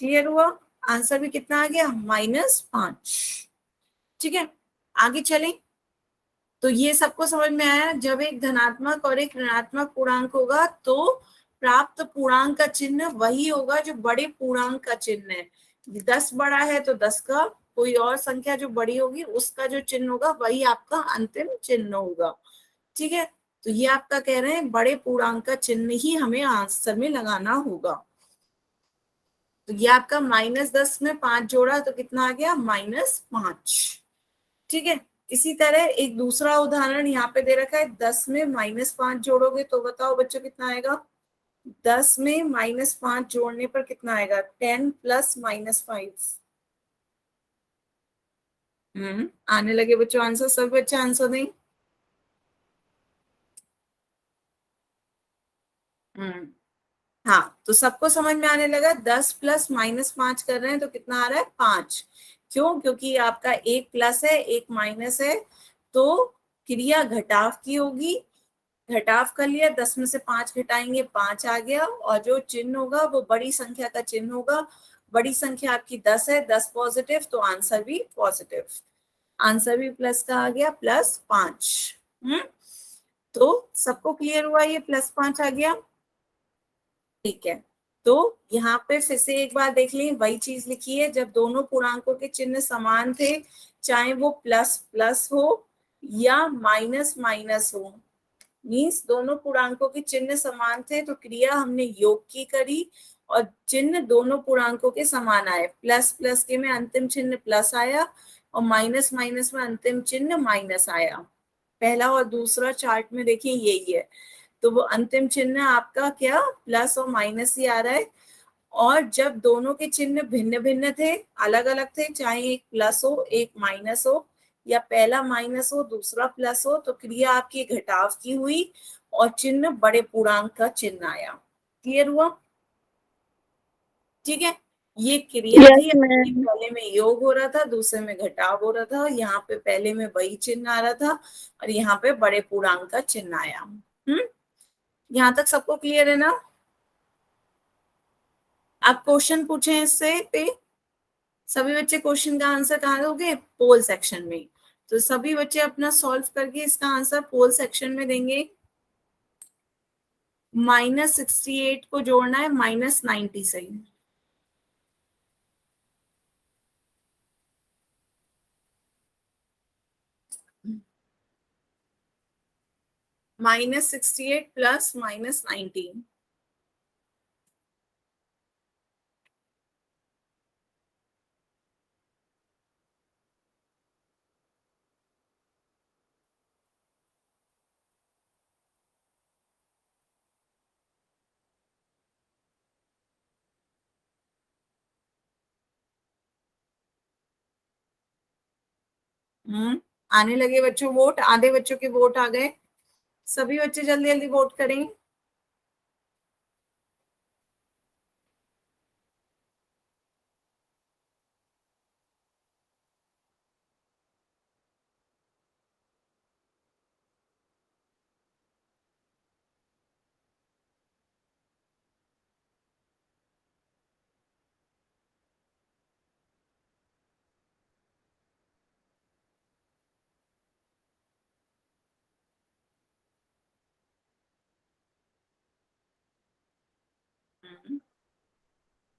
क्लियर हुआ? आंसर भी कितना आ गया? -5। ठीक है, आगे चलें। तो ये सबको समझ में आया? जब एक धनात्मक और एक ऋणात्मक पूर्णांक होगा तो प्राप्त पूर्णांक का चिन्ह वही होगा जो बड़े पूर्णांक का चिन्ह है। 10 बड़ा है तो 10 का कोई और संख्या जो बड़ी होगी उसका जो चिन्ह होगा वही आपका अंतिम चिन्ह होगा। ठीक है, तो ये आपका कह रहे हैं बड़े पूर्णांक का चिन्ह ही हमें आंसर में लगाना होगा। तो ये आपका -10 में 5 जोड़ा तो कितना आ गया? -5। ठीक है, इसी तरह एक दूसरा उदाहरण यहाँ पे दे रखा है। 10 में -5 जोड़ोगे तो बताओ बच्चों कितना आएगा? 10 में -5 जोड़ने पर कितना आएगा? 10 + -5। आने लगे बच्चों आंसर, सब बच्चे आंसर दें। हाँ, तो सबको समझ में आने लगा। 10 + -5 कर रहे हैं तो कितना आ रहा है? 5। क्यों? क्योंकि आपका एक प्लस है एक माइनस है, तो क्रिया घटाव की होगी। घटाव कर लिया, 10 में से 5 घटाएंगे, 5 आ गया। और जो चिन्ह होगा वो बड़ी संख्या का चिन्ह होगा। बड़ी संख्या आपकी 10 है, 10 पॉजिटिव, तो आंसर भी पॉजिटिव। आंसर भी प्लस का आ गया, +5। तो सबको क्लियर हुआ? ये +5 आ गया। ठीक है, तो यहाँ पे फिर से एक बार देख लें, वही चीज लिखी है। जब दोनों पूर्णांकों के चिन्ह समान थे, चाहे वो प्लस प्लस हो या माइनस माइनस हो, मीन्स दोनों पूर्णांकों के चिन्ह समान थे तो क्रिया हमने योग की करी और चिन्ह दोनों पूर्णांकों के समान आए। प्लस प्लस के में अंतिम चिन्ह प्लस आया और माइनस माइनस में अंतिम चिन्ह माइनस आया। पहला और दूसरा चार्ट में देखिए यही है। तो वो अंतिम चिन्ह आपका क्या? प्लस और माइनस ही आ रहा है। और जब दोनों के चिन्ह भिन्न भिन्न थे, अलग अलग थे, चाहे एक प्लस हो एक माइनस हो या पहला माइनस हो दूसरा प्लस हो, तो क्रिया आपकी घटाव की हुई और चिन्ह बड़े पूर्णांक का चिन्ह आया। क्लियर हुआ? ठीक है, ये क्रिया यस थी। मैम। पहले में योग हो रहा था, दूसरे में घटाव हो रहा था। यहाँ पे पहले में वही चिन्ह आ रहा था और यहाँ पे बड़े पूर्णांक का चिन्ह आया। यहाँ तक सबको क्लियर है ना? आप क्वेश्चन पूछे इससे पे सभी बच्चे क्वेश्चन का आंसर कहाँ दोगे? पोल सेक्शन में। तो सभी बच्चे अपना सॉल्व करके इसका आंसर पोल सेक्शन में देंगे। -68 को जोड़ना है -90 से। -68 + -90। आने लगे बच्चों वोट, आधे बच्चों के वोट आ गए, सभी बच्चे जल्दी जल्दी वोट करें।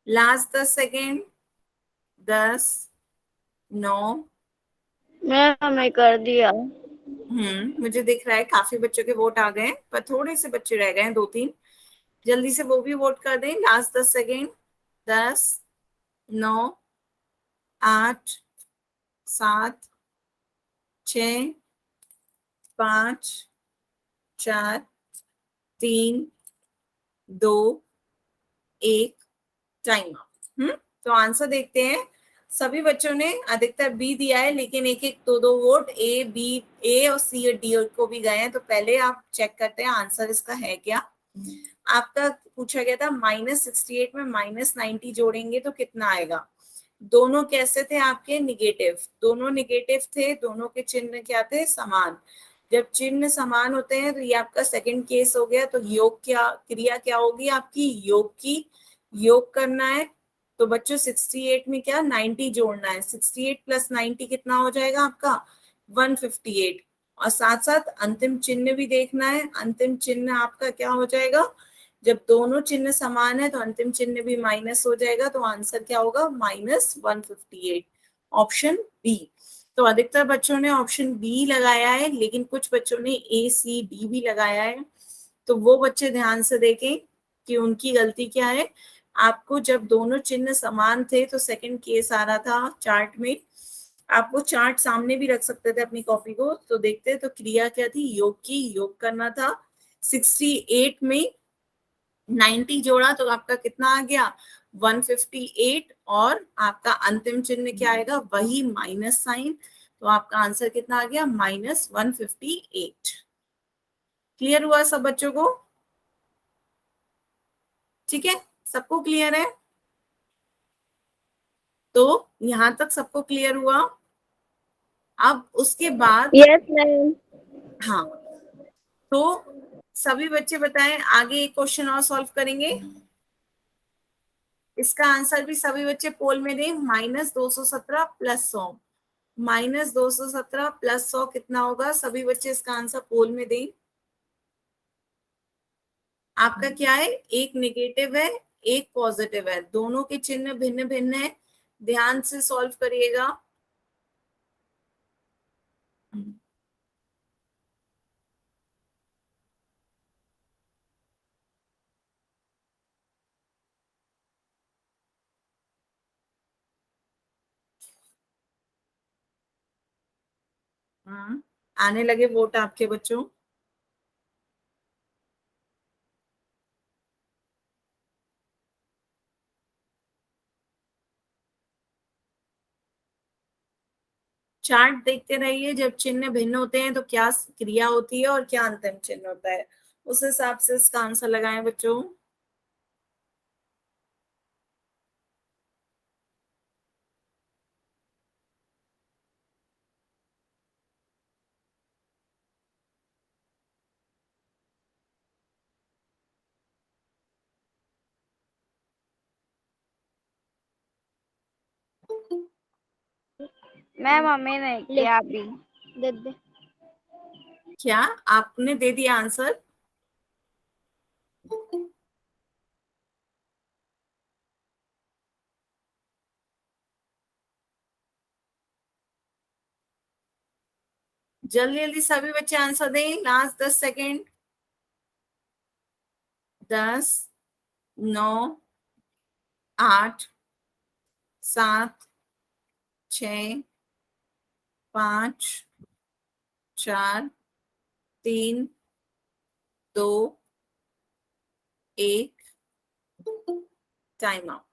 Last 10 second, 10, 9। मैम मैं कर दिया। मुझे दिख रहा है काफी बच्चों के वोट आ गए हैं, पर थोड़े से बच्चे रह गए हैं, 2-3। जल्दी से वो भी वोट कर दें। Last 10 second, 10, 9, 8, 7, 6, 5, 4, 3, 2, 1, time out. तो आंसर देखते हैं। सभी बच्चों ने अधिकतर बी दिया है, लेकिन एक एक दो दो वोट ए, बी, ए और सी और डी को भी गए हैं। तो पहले आप चेक करते हैं आंसर इसका है क्या। आपका पूछा गया था -68 में -90 जोड़ेंगे तो कितना आएगा। दोनों कैसे थे आपके, निगेटिव, दोनों निगेटिव थे, दोनों के चिन्ह क्या थे, समान। जब चिन्ह समान होते हैं तो ये आपका सेकंड केस हो गया। तो योग क्या, क्रिया क्या होगी आपकी, योग की, योग करना है। तो बच्चों 68 में क्या 90 जोड़ना है। 68 + 90 कितना हो जाएगा आपका 158। और साथ साथ अंतिम चिन्ह भी देखना है। अंतिम चिन्ह आपका क्या हो जाएगा, जब दोनों चिन्ह समान है तो अंतिम चिन्ह भी माइनस हो जाएगा। तो आंसर क्या होगा, -158, ऑप्शन बी। तो अधिकतर बच्चों ने ऑप्शन बी लगाया है, लेकिन कुछ बच्चों ने ए, सी, डी भी लगाया है। तो वो बच्चे ध्यान से देखें कि उनकी गलती क्या है। आपको जब दोनों चिन्ह समान थे तो सेकंड केस आ रहा था चार्ट में। आप वो चार्ट सामने भी रख सकते थे अपनी कॉपी को। तो देखते तो क्रिया क्या थी, योग की, योग करना था। 68 में 90 जोड़ा तो आपका कितना आ गया 158। और आपका अंतिम चिन्ह क्या आएगा, वही माइनस साइन। तो आपका आंसर कितना आ गया -158। क्लियर हुआ सब बच्चों को, ठीक है, सबको क्लियर है। तो यहां तक सबको क्लियर हुआ। अब उसके बाद, यस मैम। हाँ, तो सभी बच्चे बताएं आगे एक क्वेश्चन और सॉल्व करेंगे। इसका आंसर भी सभी बच्चे पोल में दें। -217 + 100, -217 + 100 कितना होगा, सभी बच्चे इसका आंसर पोल में दें। आपका क्या है, एक नेगेटिव है, एक पॉजिटिव है, दोनों के चिन्ह भिन्न भिन्न है। ध्यान से सॉल्व करिएगा। आने लगे वोट आपके बच्चों। चार्ट देखते रहिए। जब चिन्ह भिन्न होते हैं तो क्या क्रिया होती है और क्या अंतिम चिन्ह होता है, उस हिसाब से इसका आंसर लगाएं बच्चों। मैम हमें नहीं किया अभी। दे दे। क्या आपने दे दिया आंसर, जल्दी जल्दी सभी बच्चे आंसर दें। Last 10 second, 10, 9, 8, 7, 6, 5, 4, 3, 2, 1, time out.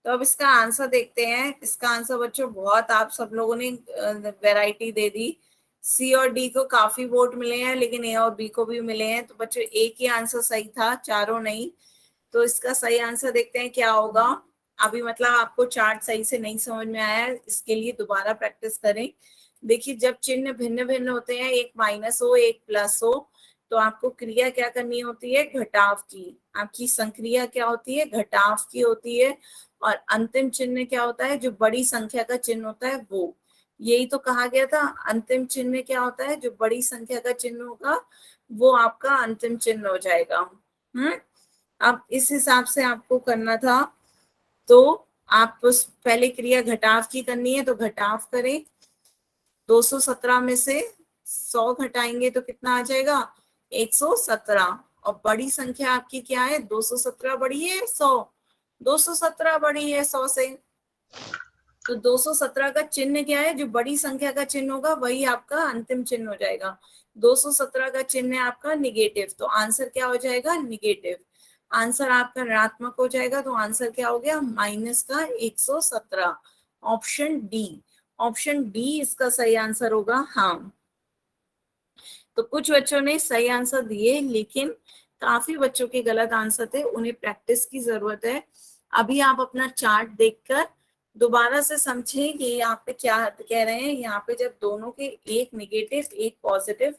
तो अब इसका आंसर देखते हैं। इसका आंसर बच्चों बहुत आप सब लोगों ने वैरायटी दे दी। सी और डी को काफी वोट मिले हैं, लेकिन ए और बी को भी मिले हैं। तो बच्चों एक ही आंसर सही था, चारों नहीं। तो इसका सही आंसर देखते हैं क्या होगा। अभी मतलब आपको चार्ट सही से नहीं समझ में आया है, इसके लिए दोबारा प्रैक्टिस करें। देखिए जब चिन्ह भिन्न भिन्न होते हैं, एक माइनस हो एक प्लस हो, तो आपको क्रिया क्या करनी होती है, घटाव की। आपकी संक्रिया क्या होती है, घटाव की होती है। और अंतिम चिन्ह क्या होता है, जो बड़ी संख्या का चिन्ह होता है वो। यही तो कहा गया था, अंतिम चिन्ह क्या होता है, जो बड़ी संख्या का चिन्ह होगा वो आपका अंतिम चिन्ह हो जाएगा। अब इस हिसाब से आपको करना था। तो आप उस पहले क्रिया घटाव की करनी है, तो घटाव करें। 217 में से 100 घटाएंगे तो कितना आ जाएगा, 117। और बड़ी संख्या आपकी क्या है, 217 बड़ी है 100, 217 बड़ी है 100 से। तो 217 का चिन्ह क्या है, जो बड़ी संख्या का चिन्ह होगा वही आपका अंतिम चिन्ह हो जाएगा। 217 का चिन्ह है आपका निगेटिव, तो आंसर क्या हो जाएगा, निगेटिव। आंसर आपका ऋणात्मक हो जाएगा, तो आंसर क्या हो गया, माइनस का 117। ऑप्शन डी, ऑप्शन डी इसका सही आंसर होगा। हाँ, तो कुछ बच्चों ने सही आंसर दिए, लेकिन काफी बच्चों के गलत आंसर थे, उन्हें प्रैक्टिस की जरूरत है। अभी आप अपना चार्ट देखकर दोबारा से समझें कि यहाँ पे क्या कह रहे हैं। यहाँ पे जब दोनों के, एक नेगेटिव एक पॉजिटिव,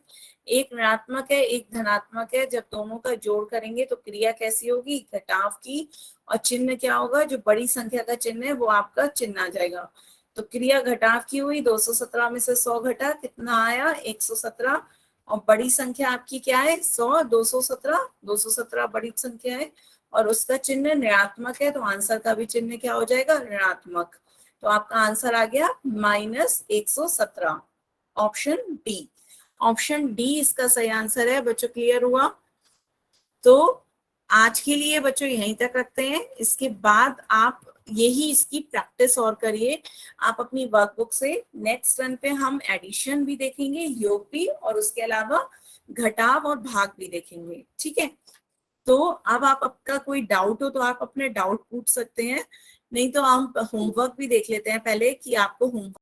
एक ऋणात्मक है एक धनात्मक है, जब दोनों का जोड़ करेंगे तो क्रिया कैसी होगी, घटाव की। और चिन्ह क्या होगा, जो बड़ी संख्या का चिन्ह है वो आपका चिन्ह आ जाएगा। तो क्रिया घटाव की हुई, 217 में से 100 घटा, कितना आया, 117। और बड़ी संख्या आपकी क्या है, 100, 217, 217 बड़ी संख्या है और उसका चिन्ह ऋणात्मक है, तो आंसर का भी चिन्ह क्या हो जाएगा, ऋणात्मक। तो आपका आंसर आ गया -117, ऑप्शन डी। ऑप्शन डी इसका सही आंसर है। बच्चों क्लियर हुआ? तो आज के लिए बच्चों यहीं तक रखते हैं। इसके बाद आप यही इसकी प्रैक्टिस और करिए आप अपनी वर्कबुक से। नेक्स्ट रन पे हम एडिशन भी देखेंगे, योग भी, और उसके अलावा घटाव और भाग भी देखेंगे। ठीक है? तो अब आप आपका कोई डाउट हो तो आप अपने डाउट पूछ सकते हैं, नहीं तो हम होमवर्क भी देख लेते हैं पहले कि आपको होमवर्क